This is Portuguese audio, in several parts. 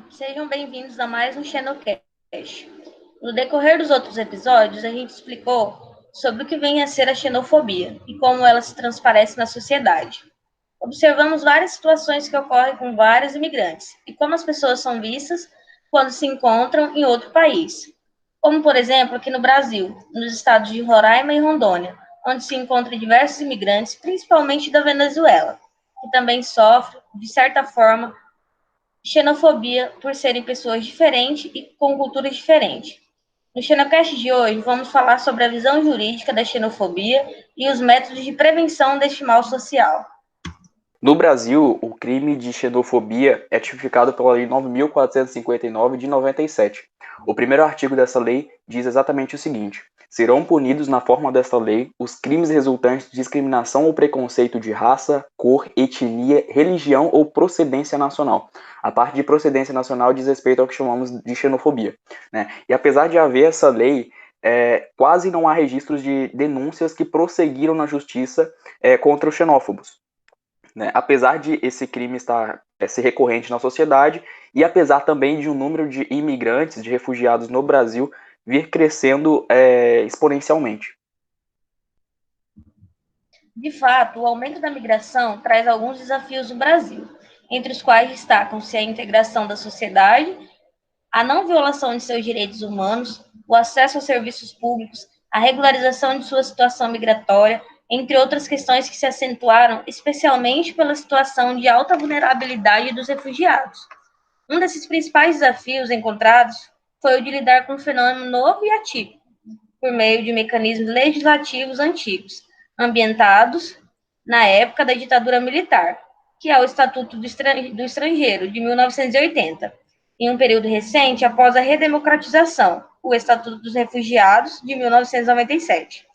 Sejam bem-vindos a mais um Xenocast. No decorrer dos outros episódios, a gente explicou sobre o que vem a ser a xenofobia e como ela se transparece na sociedade. Observamos várias situações que ocorrem com vários imigrantes e como as pessoas são vistas quando se encontram em outro país. Como, por exemplo, aqui no Brasil, nos estados de Roraima e Rondônia, onde se encontram diversos imigrantes, principalmente da Venezuela, que também sofrem, de certa forma, xenofobia por serem pessoas diferentes e com culturas diferentes. No Xenocast de hoje, vamos falar sobre a visão jurídica da xenofobia e os métodos de prevenção deste mal social. No Brasil, o crime de xenofobia é tipificado pela Lei 9.459 de 97. O primeiro artigo dessa lei diz exatamente o seguinte: serão punidos na forma desta lei os crimes resultantes de discriminação ou preconceito de raça, cor, etnia, religião ou procedência nacional. A parte de procedência nacional diz respeito ao que chamamos de xenofobia, né? E apesar de haver essa lei, quase não há registros de denúncias que prosseguiram na justiça contra os xenófobos, né? Apesar de esse crime ser recorrente na sociedade e apesar também de um número de imigrantes, de refugiados no Brasil vir crescendo exponencialmente. De fato, o aumento da migração traz alguns desafios no Brasil, entre os quais destacam-se a integração da sociedade, a não violação de seus direitos humanos, o acesso aos serviços públicos, a regularização de sua situação migratória, entre outras questões que se acentuaram especialmente pela situação de alta vulnerabilidade dos refugiados. Um desses principais desafios encontrados foi o de lidar com um fenômeno novo e atípico, por meio de mecanismos legislativos antigos, ambientados na época da ditadura militar, que é o Estatuto do Estrangeiro, de 1980, em um período recente após a redemocratização, o Estatuto dos Refugiados, de 1997.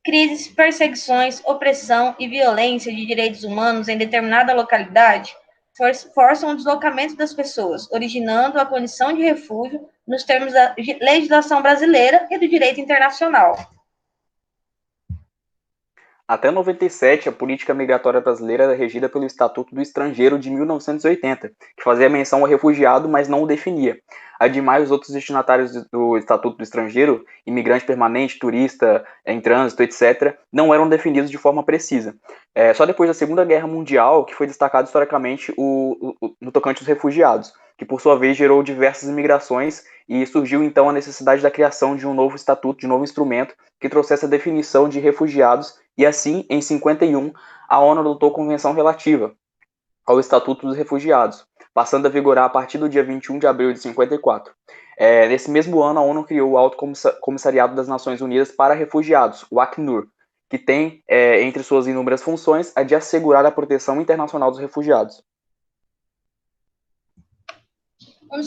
Crises, perseguições, opressão e violência de direitos humanos em determinada localidade forçam o deslocamento das pessoas, originando a condição de refúgio nos termos da legislação brasileira e do direito internacional. Até 97, a política migratória brasileira era regida pelo Estatuto do Estrangeiro de 1980, que fazia menção ao refugiado, mas não o definia. Ademais, os outros destinatários do Estatuto do Estrangeiro, imigrante permanente, turista, em trânsito, etc., não eram definidos de forma precisa. Só depois da Segunda Guerra Mundial que foi destacado historicamente no tocante aos refugiados, que por sua vez gerou diversas imigrações e surgiu então a necessidade da criação de um novo estatuto, de um novo instrumento que trouxesse a definição de refugiados e assim, em 51, a ONU adotou a Convenção Relativa ao Estatuto dos Refugiados, passando a vigorar a partir do dia 21 de abril de 54. Nesse mesmo ano, a ONU criou o Alto Comissariado das Nações Unidas para Refugiados, o Acnur, que tem, entre suas inúmeras funções, a de assegurar a proteção internacional dos refugiados. Um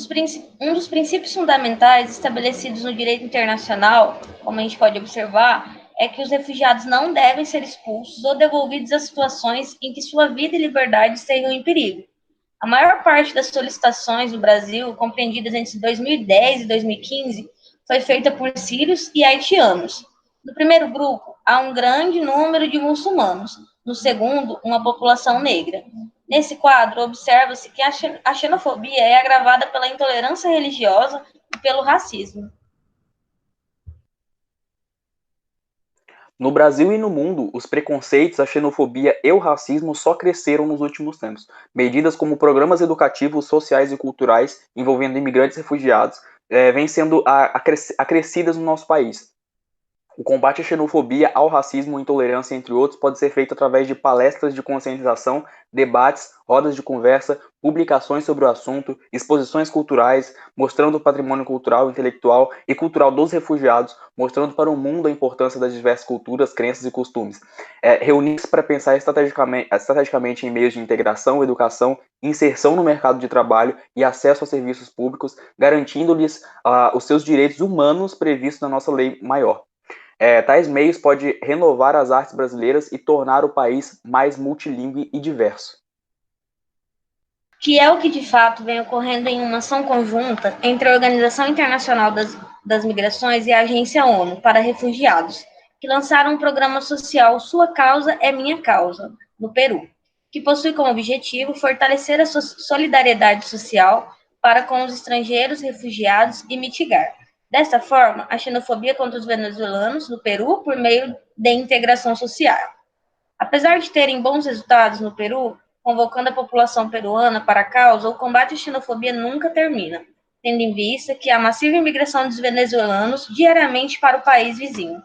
dos princípios fundamentais estabelecidos no direito internacional, como a gente pode observar, é que os refugiados não devem ser expulsos ou devolvidos a situações em que sua vida e liberdade estejam em perigo. A maior parte das solicitações no Brasil, compreendidas entre 2010 e 2015, foi feita por sírios e haitianos. No primeiro grupo, há um grande número de muçulmanos. No segundo, uma população negra. Nesse quadro, observa-se que a xenofobia é agravada pela intolerância religiosa e pelo racismo. No Brasil e no mundo, os preconceitos, a xenofobia e o racismo só cresceram nos últimos tempos. Medidas como programas educativos, sociais e culturais envolvendo imigrantes e refugiados vêm sendo acrescidas no nosso país. O combate à xenofobia, ao racismo e intolerância, entre outros, pode ser feito através de palestras de conscientização, debates, rodas de conversa, publicações sobre o assunto, exposições culturais, mostrando o patrimônio cultural, intelectual e cultural dos refugiados, mostrando para o mundo a importância das diversas culturas, crenças e costumes. Reunir-se para pensar estrategicamente em meios de integração, educação, inserção no mercado de trabalho e acesso a serviços públicos, garantindo-lhes os seus direitos humanos previstos na nossa lei maior. Tais meios podem renovar as artes brasileiras e tornar o país mais multilingüe e diverso. Que é o que de fato vem ocorrendo em uma ação conjunta entre a Organização Internacional das Migrações e a Agência ONU para Refugiados, que lançaram um programa social Sua Causa é Minha Causa, no Peru, que possui como objetivo fortalecer a solidariedade social para com os estrangeiros, refugiados e mitigar, desta forma, a xenofobia contra os venezuelanos no Peru por meio de integração social. Apesar de terem bons resultados no Peru, convocando a população peruana para a causa, o combate à xenofobia nunca termina, tendo em vista que há massiva imigração dos venezuelanos diariamente para o país vizinho.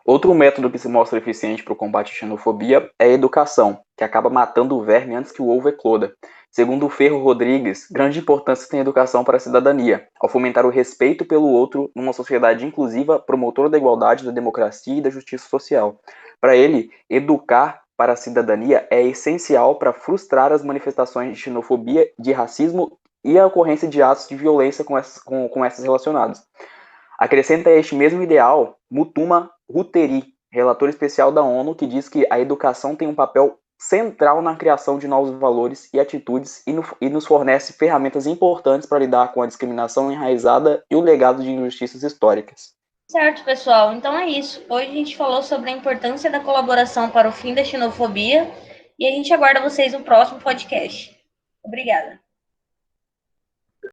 Outro método que se mostra eficiente para o combate à xenofobia é a educação, que acaba matando o verme antes que o ovo ecloda. Segundo Ferro Rodrigues, grande importância tem a educação para a cidadania, ao fomentar o respeito pelo outro numa sociedade inclusiva, promotora da igualdade, da democracia e da justiça social. Para ele, educar para a cidadania é essencial para frustrar as manifestações de xenofobia, de racismo e a ocorrência de atos de violência com essas relacionadas. Acrescenta a este mesmo ideal Mutuma Ruteri, relator especial da ONU, que diz que a educação tem um papel central na criação de novos valores e atitudes e nos fornece ferramentas importantes para lidar com a discriminação enraizada e o legado de injustiças históricas. Certo, pessoal. Então é isso. Hoje a gente falou sobre a importância da colaboração para o fim da xenofobia e a gente aguarda vocês no próximo podcast. Obrigada.